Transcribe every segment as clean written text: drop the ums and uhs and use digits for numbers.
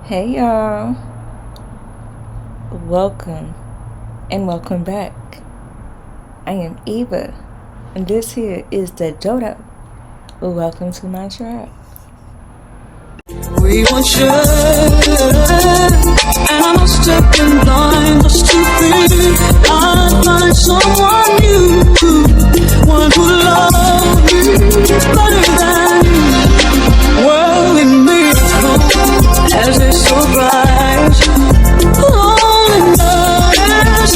Hey y'all, welcome and welcome back. I am Eva and this here is the Deaux. Welcome to my tribe. We were sure, and I was stepping blind just to think I'd find someone new, one who loved me better than you. Well, it made it home as a surprise. Loneliness has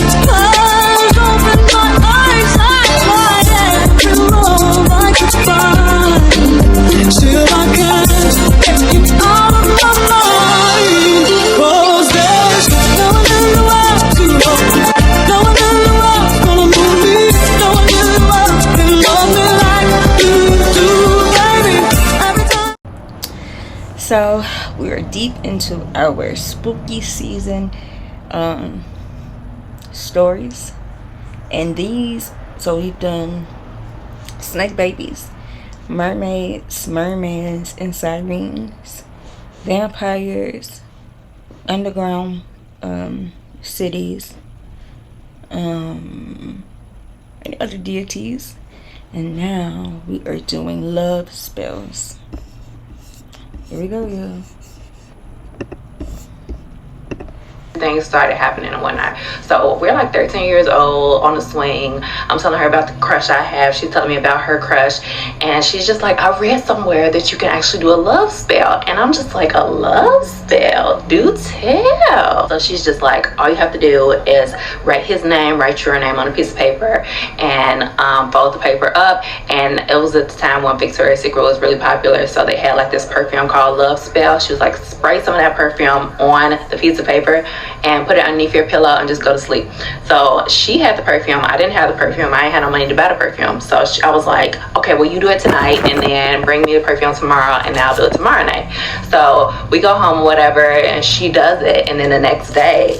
opened my eyes. I tried every love I could find. Still I can't get you out of my mind. 'Cause there's no one in the world to love. No one in the world's gonna move me. No one in the world can love me like you do, baby. Every time. So we are deep into our spooky season stories, and so we've done snake babies, mermaids, and sirens, vampires, underground cities, and other deities, and now we are doing love spells. Here we go, y'all. Things started happening and whatnot. So we're like 13 years old on the swing. I'm telling her about the crush I have. She's telling me about her crush, and she's just like, I read somewhere that you can actually do a love spell. And I'm just like, a love spell? Do tell. So she's just like, all you have to do is write his name, write your name on a piece of paper, and fold the paper up. And it was at the time when Victoria's Secret was really popular, so they had like this perfume called Love Spell. She was like, spray some of that perfume on the piece of paper and put it underneath your pillow and just go to sleep. So she had the perfume. I didn't have the perfume. I ain't had no money to buy the perfume. So I was like, okay, well, you do it tonight and then bring me the perfume tomorrow and I'll do it tomorrow night. So we go home or whatever, and she does it, and then the next day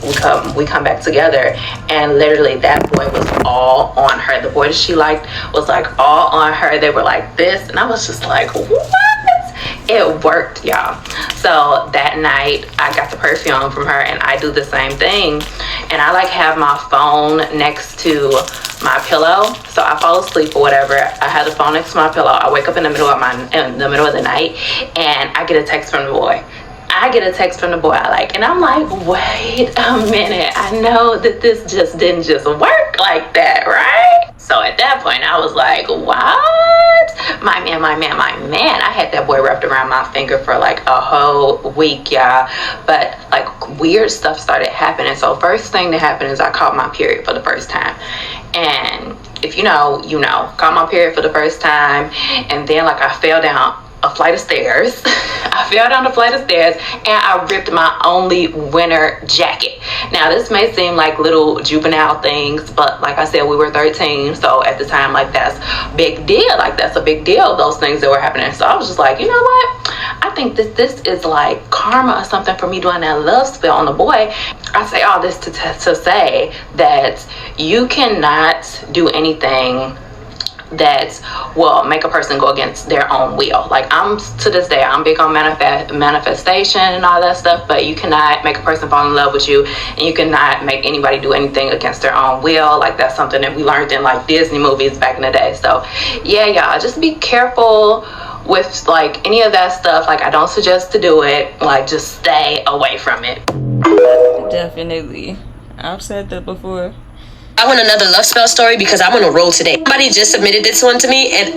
we come back together, and literally that boy was all on her. The boy that she liked was like all on her. They were like this, and I was just like, what? It worked, y'all. So that night I got the perfume from her, and I do the same thing, and I like have my phone next to my pillow, so I fall asleep or whatever. I have the phone next to my pillow. I wake up in the middle of the night, and I get a text from the boy. I like, and I'm like, wait a minute, I know that this just didn't just work like that, right? So at that point I was like, what? My man. I had that boy wrapped around my finger for like a whole week, y'all. But like weird stuff started happening. So first thing that happened is I caught my period for the first time. And if you know, caught my period for the first time, and then like I fell down a flight of stairs. I fell down the flight of stairs, and I ripped my only winter jacket. Now this may seem like little juvenile things, but like I said, we were 13, so at the time, like that's big deal. Like that's a big deal, those things that were happening. So I was just like, you know what? I think this is like karma or something for me doing that love spell on the boy. I say all this to say that you cannot do anything that will make a person go against their own will. Like to this day, I'm big on manifestation and all that stuff, but you cannot make a person fall in love with you, and you cannot make anybody do anything against their own will. Like that's something that we learned in like Disney movies back in the day. So yeah, y'all, just be careful with like any of that stuff. Like I don't suggest to do it. Like just stay away from it. Definitely. I've said that before. I want another love spell story because I'm on a roll today. Somebody just submitted this one to me, and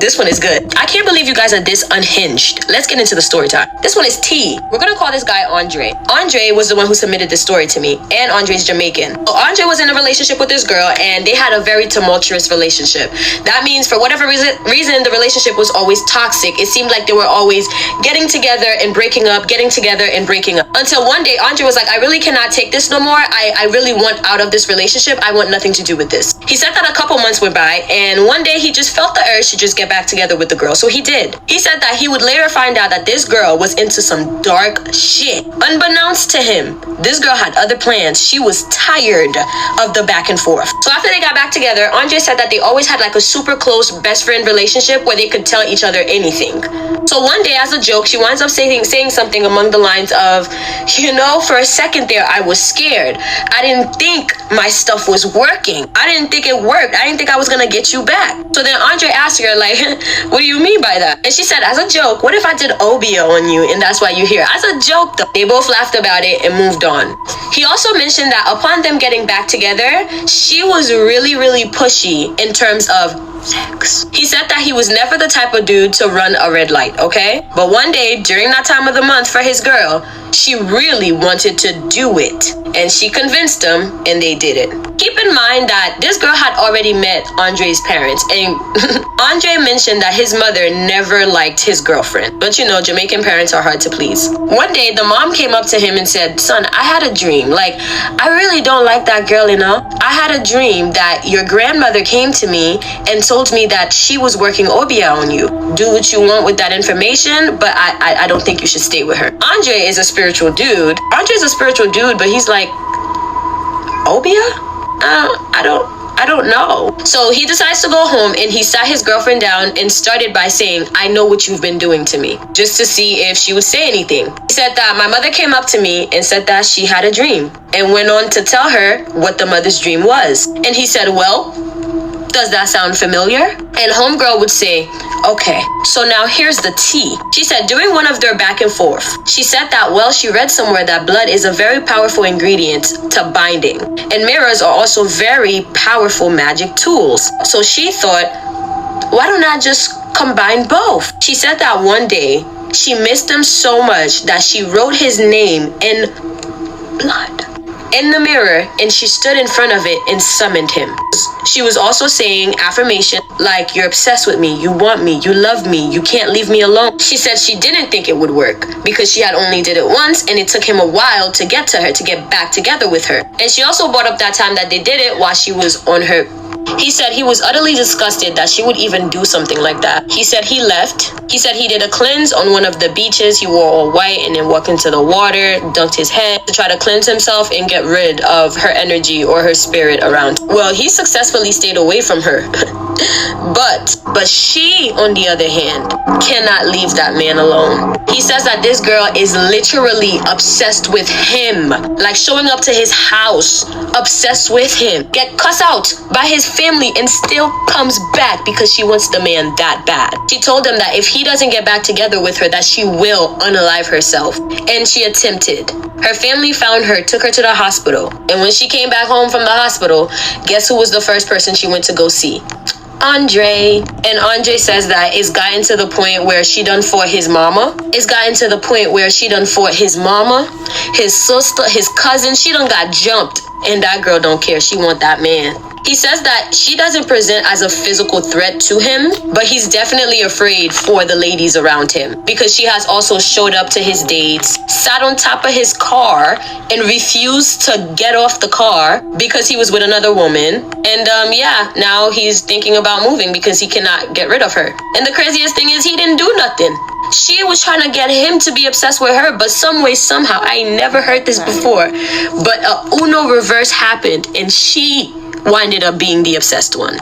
this one is good. I can't believe you guys are this unhinged. Let's get into the story time. This one is T. We're gonna call this guy Andre. Andre was the one who submitted this story to me, and Andre's Jamaican. So Andre was in a relationship with this girl, and they had a very tumultuous relationship. That means for whatever reason, the relationship was always toxic. It seemed like they were always getting together and breaking up, until one day Andre was like, I really cannot take this no more. I really want out of this relationship. I want want nothing to do with this. He said that a couple months went by, and one day he just felt the urge to just get back together with the girl, so he did. He said that he would later find out that this girl was into some dark shit. Unbeknownst to him, this girl had other plans. She was tired of the back and forth. So after they got back together, Andre said that they always had like a super close best friend relationship where they could tell each other anything. So one day, as a joke, she winds up saying something along the lines of, you know, for a second there, I was scared. I didn't think my stuff was working. I didn't think it worked. I didn't think I was gonna get you back. So then Andre asked her, like, what do you mean by that? And she said, as a joke, what if I did OBO on you and that's why you're here? As a joke, though. They both laughed about it and moved on. He also mentioned that upon them getting back together, she was really, really pushy in terms of sex. He said that he was never the type of dude to run a red light, okay? But one day, during that time of the month for his girl, she really wanted to do it. And she convinced him, and they did it. Keep in mind that this girl had already met Andre's parents, and Andre mentioned that his mother never liked his girlfriend. But you know, Jamaican parents are hard to please. One day, the mom came up to him and said, son, I had a dream. Like, I really don't like that girl, you know? I had a dream that your grandmother came to me and told me that she was working Obia on you. Do what you want with that information, but I don't think you should stay with her. Andre is a spiritual dude. Andre's a spiritual dude, but he's like, Obia? I don't know. So he decides to go home and he sat his girlfriend down and started by saying, I know what you've been doing to me, just to see if she would say anything. He said that my mother came up to me and said that she had a dream and went on to tell her what the mother's dream was. And he said, well, does that sound familiar? And homegirl would say, okay, so now here's the tea. She said during one of their back and forth, she said that, well, she read somewhere that blood is a very powerful ingredient to binding. And mirrors are also very powerful magic tools. So she thought, why don't I just combine both? She said that one day, she missed him so much that she wrote his name in blood in the mirror, and she stood in front of it and summoned him. She was also saying affirmation like, you're obsessed with me, you want me, you love me, you can't leave me alone. She said she didn't think it would work because she had only did it once and it took him a while to get to her, to get back together with her. And she also brought up that time that they did it while she was on her. He said he was utterly disgusted that she would even do something like that. He said he left. He said he did a cleanse on one of the beaches. He wore all white and then walked into the water, dunked his head to try to cleanse himself and get rid of her energy or her spirit around. Well, he successfully stayed away from her. But she, on the other hand, cannot leave that man alone. He says that this girl is literally obsessed with him, like showing up to his house, obsessed with him, get cussed out by his family and still comes back because she wants the man that bad. She told him that if he doesn't get back together with her, that she will unalive herself. And she attempted. Her family found her, took her to the hospital. And when she came back home from the hospital, guess who was the first person she went to go see? Andre. And Andre says that it's gotten to the point where she done fought his mama. It's gotten to the point where she done fought his mama, his sister, his cousin. She done got jumped. And that girl don't care. She want that man. He says that she doesn't present as a physical threat to him, but he's definitely afraid for the ladies around him because she has also showed up to his dates, sat on top of his car, and refused to get off the car because he was with another woman. And now he's thinking about moving because he cannot get rid of her. And the craziest thing is he didn't do nothing. She was trying to get him to be obsessed with her, but some way, somehow, I never heard this before, but a Uno reverse happened and she winded up being the obsessed one.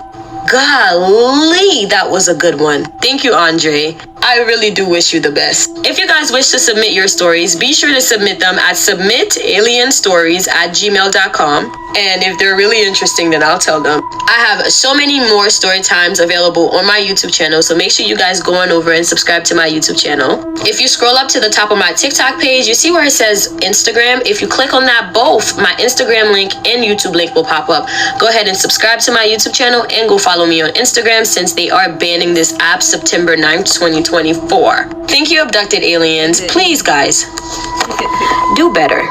Golly, that was a good one. Thank you, Andre. I really do wish you the best. If you guys wish to submit your stories, be sure to submit them at submitalienstories@gmail.com. And if they're really interesting, then I'll tell them. I have so many more story times available on my YouTube channel, so make sure you guys go on over and subscribe to my YouTube channel. If you scroll up to the top of my TikTok page, you see where it says Instagram. If you click on that, both my Instagram link and YouTube link will pop up. Go ahead and subscribe to my YouTube channel and go follow me on Instagram since they are banning this app September 9th, 2024. Thank you, abducted aliens. Please, guys, do better.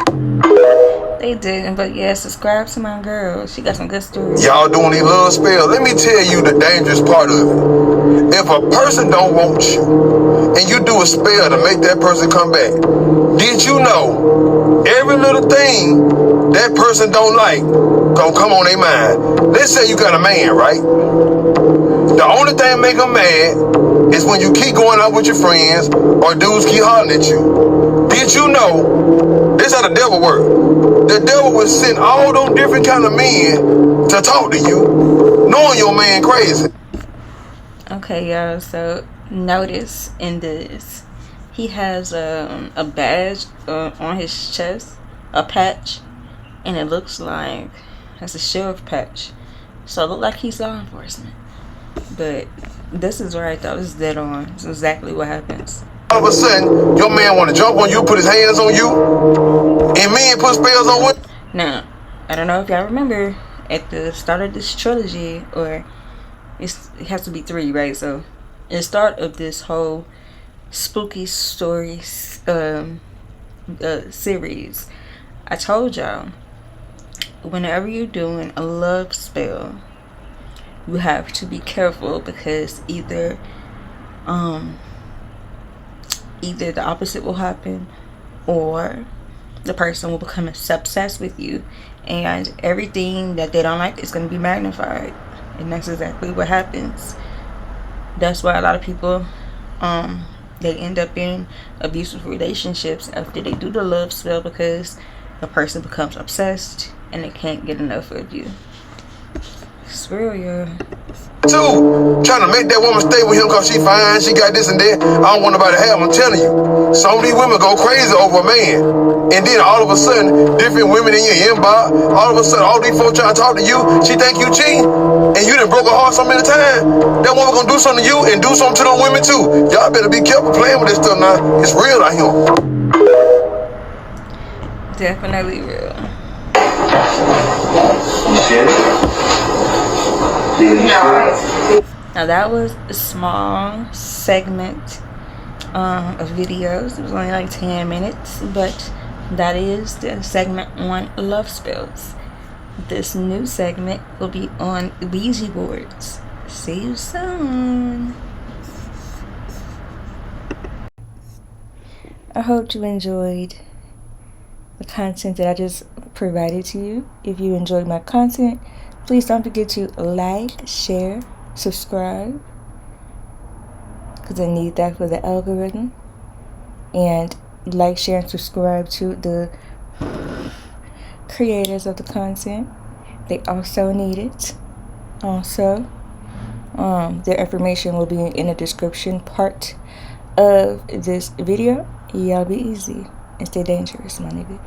They didn't, but yeah, subscribe to my girl. She got some good stories. Y'all doing these love spells. Let me tell you the dangerous part of it. If a person don't want you, and you do a spell to make that person come back, did you know every little thing that person don't like gonna come on their mind? Let's say you got a man, right? The only thing make them mad is when you keep going out with your friends or dudes keep hollering at you. Did you know this how the devil work? The devil will send all those different kind of men to talk to you, knowing your man crazy. Okay, y'all, so notice in this, he has a badge on his chest, a patch, and it looks like that's a sheriff patch. So it looks like he's law enforcement. But this is right though, this is dead on. This is exactly what happens. All of a sudden, your man want to jump on you, put his hands on you, and men put spells on women. Now, I don't know if y'all remember at the start of this trilogy, or it has to be 3, right? So, at the start of this whole spooky stories series, I told y'all, whenever you're doing a love spell, you have to be careful because either the opposite will happen, or the person will become obsessed with you, and everything that they don't like is going to be magnified. And that's exactly what happens. That's why a lot of people they end up in abusive relationships after they do the love spell, because the person becomes obsessed and they can't get enough of you. It's real, yeah. Two, trying to make that woman stay with him because she fine, she got this and that. I don't want nobody to have him. I'm telling you. Some of these women go crazy over a man. And then all of a sudden, different women in your inbox, all of a sudden, all these folks trying to talk to you, she think you cheating, and you done broke her heart so many times. That woman gonna do something to you and do something to those women too. Y'all better be careful playing with this stuff now. It's real out here. Definitely real. Now that was a small segment of videos. It was only like 10 minutes, but that is the segment on love spells. This new segment will be on Ouija boards. See you soon. I hope you enjoyed the content that I just provided to you. If you enjoyed my content, please don't forget to like, share, subscribe, because I need that for the algorithm. And like, share, and subscribe to the creators of the content. They also need it. Also, their information will be in the description part of this video. Y'all be easy and stay dangerous, my nigga.